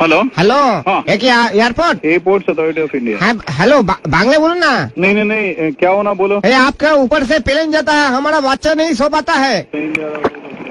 Hello hello हाँ। ये क्या airport? Airport authority of India. हाँ, हेलो बांग्ला बोलो ना। नहीं नहीं नहीं, क्या होना बोलो। आपका ऊपर से प्लेन जाता है, हमारा बच्चा नहीं सो पाता है।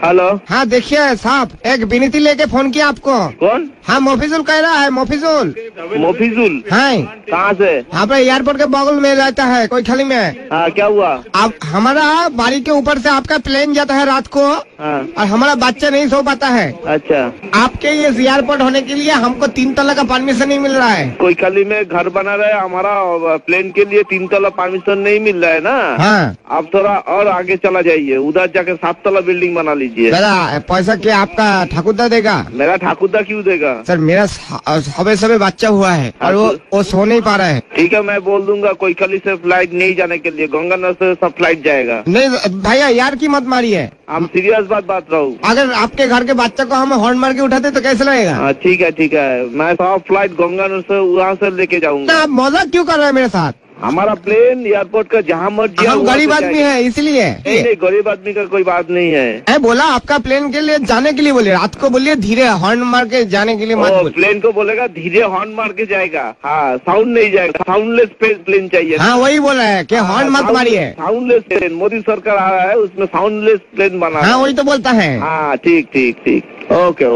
हेलो हाँ देखिए साहब, एक विनती लेके फोन किया आपको। कौन? हाँ मोफिजुल कह रहा है, मोफिजुल। मोफिजुल? हाँ कहाँ से? यहाँ पे एयरपोर्ट के बगल में रहता है कोई खाली में। हाँ क्या हुआ? आप हमारा बारी के ऊपर से आपका प्लेन जाता है रात को हाँ और हमारा बच्चा नहीं सो पाता है। अच्छा, आपके ये एयरपोर्ट होने के लिए हमको 3 तला का परमिशन नहीं मिल रहा है। कोई कली में घर बना रहे, हमारा प्लेन के लिए 3 तला परमिशन नहीं मिल रहा है ना। हाँ आप थोड़ा और आगे चला जाइए, उधर जाकर 7 तला बिल्डिंग बना लीजिए। दादा पैसा क्या आपका ठाकुरदा देगा? मेरा ठाकुरदा क्यों देगा? सर मेरा सबे बच्चा हुआ है और वो सो नहीं पा रहा है। ठीक है, मैं बोल दूंगा कोई कली से फ्लाइट नहीं जाने के लिए, गंगानगर से सब फ्लाइट जाएगा। नहीं भैया यार की मत मारिए, हम सीरियस बात रहा हूँ। अगर आपके घर के बच्चे को हम हॉर्न मार के उठाते तो कैसे लगेगा? हाँ ठीक है, मैं सब फ्लाइट गंगानगर से वहाँ से लेके जाऊंगा। आप मजाक क्यों कर रहे हैं मेरे साथ? हमारा प्लेन एयरपोर्ट का जहाँ मर्जी हम गरीब आदमी है इसलिए। नहीं, गरीब आदमी का कोई बात नहीं है। मैं बोला आपका प्लेन के लिए जाने के लिए बोलिए, रात को बोलिए धीरे हॉर्न मार के जाने के लिए मत बोलिए। प्लेन को बोलेगा धीरे हॉर्न मार के जाएगा। हाँ साउंड नहीं जाएगा, साउंडलेस प्लेन चाहिए। हाँ वही बोल रहे हैं कि हॉर्न मत मारिए। साउंडलेस प्लेन मोदी सरकार आ रहा है, उसमें साउंडलेस प्लेन बना। हाँ वही तो बोलता है। हाँ ठीक ओके।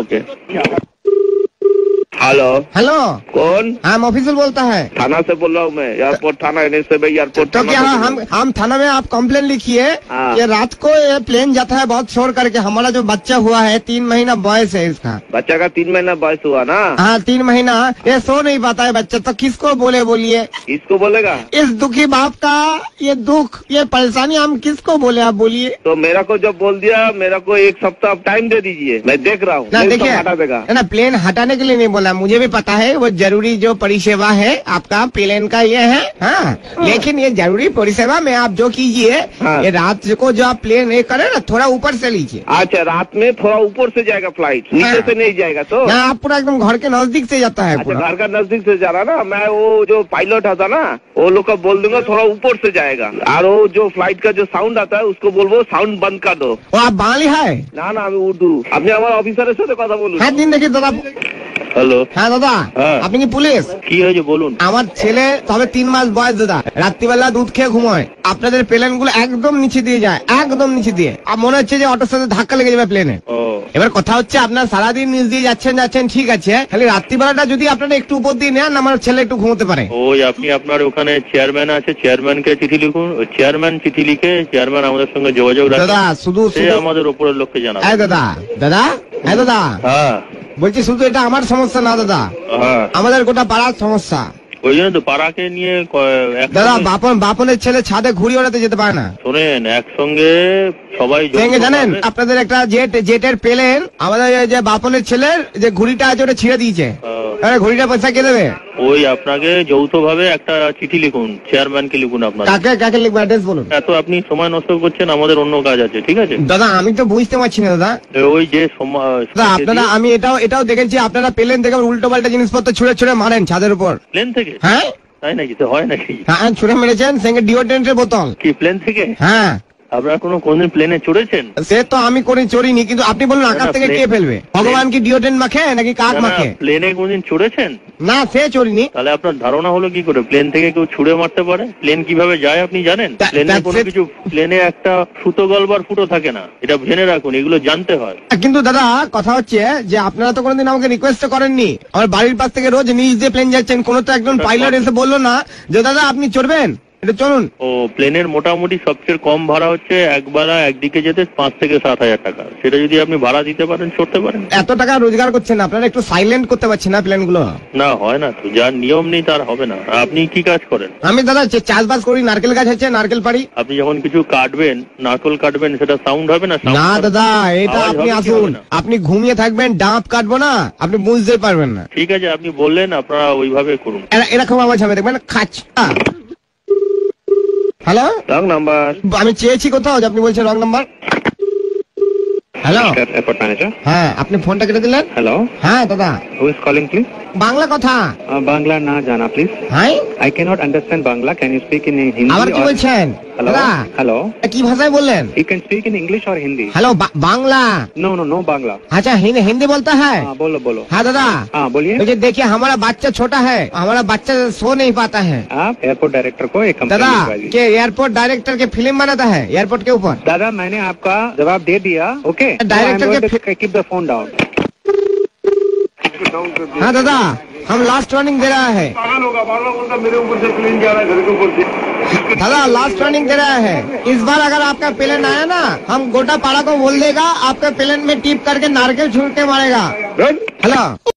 हेलो हेलो कौन? हाँ ऑफिसर बोलता है। थाना से बोल रहा हूँ मैं, एयरपोर्ट थाना NSA भाई एयरपोर्ट। तो क्या हम थाना में आप कंप्लेन लिखिए हाँ। कि रात को ये प्लेन जाता है बहुत शोर करके, हमारा जो बच्चा हुआ है 3 महीना बॉयस है इसका। बच्चा का 3 महीना बॉयस हुआ ना? हाँ 3 महीना, ये सो नहीं पाता है बच्चा, तो किसको बोलिए? किसको बोलेगा? इस दुखी बाप का ये दुख, ये परेशानी हम किसको बोले, आप बोलिए। तो मेरा को जब बोल दिया, मेरा को 1 सप्ताह टाइम दे दीजिए, मैं देख रहा हूँ। ना देखिए हटा देगा ना, प्लेन हटाने के लिए नहीं बोला, मुझे भी पता है वो जरूरी जो परिसेवा है आपका प्लेन का ये है। हाँ लेकिन ये जरूरी परिसेवा में आप जो कीजिए, हाँ। ये रात को जो आप प्लेन ये करे ना, थोड़ा ऊपर से लीजिए। अच्छा, रात में थोड़ा ऊपर से जाएगा फ्लाइट, नीचे हाँ। से नहीं जाएगा। तो ना आप पूरा एकदम घर के नजदीक से जाता है। अच्छा, घर का नजदीक से जा रहा ना। मैं वो जो पायलट आता ना, वो लोग का बोल दूंगा थोड़ा ऊपर से जाएगा, और वो जो फ्लाइट का जो साउंड आता है उसको बोलबो साउंड बंद कर दो। वो आप बांग्ली है ना আমি উর্দু। আপনি আমার অফিসারের সাথে কথা বলুন। হ্যাঁ দিন দেখি দাদা। হ্যালো হ্যাঁ দাদা, হ্যাঁ। আপনি কি পুলিশ? কি হয়েছে বলুন। আমার ছেলে তবে 3 মাস বয়স দাদা, রাত্রিবেলা দুধ খেয়ে ঘুমায়, আপনাদের প্লেন গুলো একদম নিচে দিয়ে যায়, একদম নিচে দিয়ে, আর মনে হচ্ছে যে অটোর সাথে ধাক্কা লেগে যাবে প্লেনে। ও এবার কথা হচ্ছে আপনার সারাদিন নিচ দিয়ে যাচ্ছেন ঠিক আছে, খালি রাত্রিবেলাটা যদি আপনারা একটু উপর দিয়ে নেন, আমার ছেলে একটু ঘুমোতে পারে। ওই আপনি আপনার ওখানে চেয়ারম্যান আছে, চেয়ারম্যানকে চিঠি লিখুন, চেয়ারম্যান চিঠি লিখে চেয়ারম্যান আমাদের সঙ্গে যোগাযোগ রাখে। দাদা শুধু সে আমাদের উপরের লোককে জানাবে। দাদা হ্যাঁ দাদা হ্যাঁ বলছি, শুধু এটা আমার সমস্যা না দাদা, হ্যাঁ, আমাদের গোটা পাড়ার সমস্যা। ওই জন্য তো পাড়াকে নিয়ে দাদা বাপনের ছেলে ছাদে ঘুড়ি ওড়াতে যেতে পারে না। শোনেন, একসঙ্গে সবাই জানেন আপনাদের একটা জেটের প্লেন, আমাদের যে বাপনের ছেলের যে ঘুড়িটা আছে ওটা ছিঁড়ে দিয়েছে, ঘুড়িটা পয়সা কে দেবে? ওই আপনাকে যৌথ ভাবে একটা চিঠি লিখুন, চেয়ারম্যানকে লিখুন। আপনার কাকে লিখবো, অ্যাড্রেস বলুন। এত আপনি সময় নষ্ট করছেন, আমাদের অন্য কাজ আছে, ঠিক আছে দাদা? আমি তো বুঝতে পারছি না দাদা। ওই যে সময় আপনারা, আমি এটাও দেখেছি আপনারা প্লেন থেকে উল্টো পাল্টা জিনিসপত্র ছুড়ে মারেন ছাদের উপর। প্লেন থেকে? হ্যাঁ তাই নাকি? তো হয় নাকি? হ্যাঁ ছুড়ে মেরেছেন, সঙ্গে ডিওড্রেন্টের বোতল। কি প্লেন থেকে? হ্যাঁ। আপনারা কোনদিন প্লেনে চড়েছেন? সে তো আমি চড়িনি, কিন্তু আপনি বলুন আকাশ থেকে কে ফেলবে? ভগবান কি ডিওড্রেন্ট মাখে নাকি কাক মাখে? প্লেনে কোনদিন চড়েছেন? না সে চড়িনি। তাহলে আপনার ধারণা হলো কি করে প্লেন থেকে কেউ ছুড়ে মারতে পারে? প্লেন কিভাবে যায় আপনি জানেন? প্লেনে কোনো কিছু, প্লেনে একটা সুতো গলবার ফুটো থাকে না, এটা জেনে রাখুন, এগুলো জানতে হয়। কিন্তু দাদা কথা হচ্ছে যে আপনারা তো কোনোদিন আমাকে রিকোয়েস্ট করেননি, আমার বাড়ির পাশ থেকে রোজ নিচ দিয়ে প্লেন যাচ্ছেন, কোন তো একজন পাইলট এসে বললো না যে দাদা আপনি চড়বেন, এটা চলুন। ও প্লেনের মোটামুটি সবচেয়ে কম ভাড়া হচ্ছে একবেলা একদিকে যেতে 5 থেকে 7 হাজার টাকা। সেটা যদি আপনি ভাড়া দিতে পারেন, চড়তে পারেন। এত টাকা রোজগার করছেন আপনারা, একটু সাইলেন্ট করতে পারছেন না প্লেন গুলো? না হয় না তো, যার নিয়ম নেই তার হবে না। আপনি কি কাজ করেন? আমি দাদা চাষবাস করি, নারকেল গাছ আছে, নারকেল পাড়ি। আপনি যখন কিছু কাটবেন, নারকেল কাটবেন, সেটা সাউন্ড হবে না? না দাদা, এটা আপনি আসুন, আপনি ঘুমিয়ে থাকবেন, ডাব কাটবো না, আপনি বুঝতে পারবেন না। ঠিক আছে, আপনি বললেন, আপনারা ওইভাবে করুন। এরকম আওয়াজ হবে, দেখবেন খাচ। Hello, wrong number. আমি চেয়েছি কোথাও, আপনি বলছেন wrong number. Hello airport manager. হ্যাঁ আপনি ফোনটা কেটে দিলেন। হ্যালো, হ্যাঁ দাদা, who is calling please? Bangla কথা। বাংলা না জানা প্লিজ। হ্যাঁ I cannot understand Bangla. Can you speak in Hindi? আবার কি or- বলছেন Hello? দাদা? Hello? কি ভাষায় বললেন? You can speak in English or Hindi? Hello Bangla. No, no Bangla. अच्छा हिंदी बोलता है। हाँ बोलो। हाँ दादा, हाँ बोलिए। मुझे देखिए हमारा बच्चा छोटा है, हमारा बच्चा सो नहीं पाता है। आप एयरपोर्ट डायरेक्टर को एक कंप्लेंट दादा लिखवा दीजिए। के एयरपोर्ट डायरेक्टर के फिल्म बनाता है एयरपोर्ट के ऊपर। दादा मैंने आपका जवाब दे दिया। ओके, डायरेक्टर के कीप द फोन डाउन। हाँ दादा, हम लास्ट वार्निंग दे रहा है पागल होगा, बार बार बोलता मेरे ऊपर से प्लेन जा रहा है, घर के ऊपर से। दादा, लास्ट वार्निंग दे रहा है। इस बार अगर आपका प्लेन आया ना, हम गोटा पाड़ा को बोल देगा आपके प्लेन में टिप करके नारकेल छूट के मारेगा। हेलो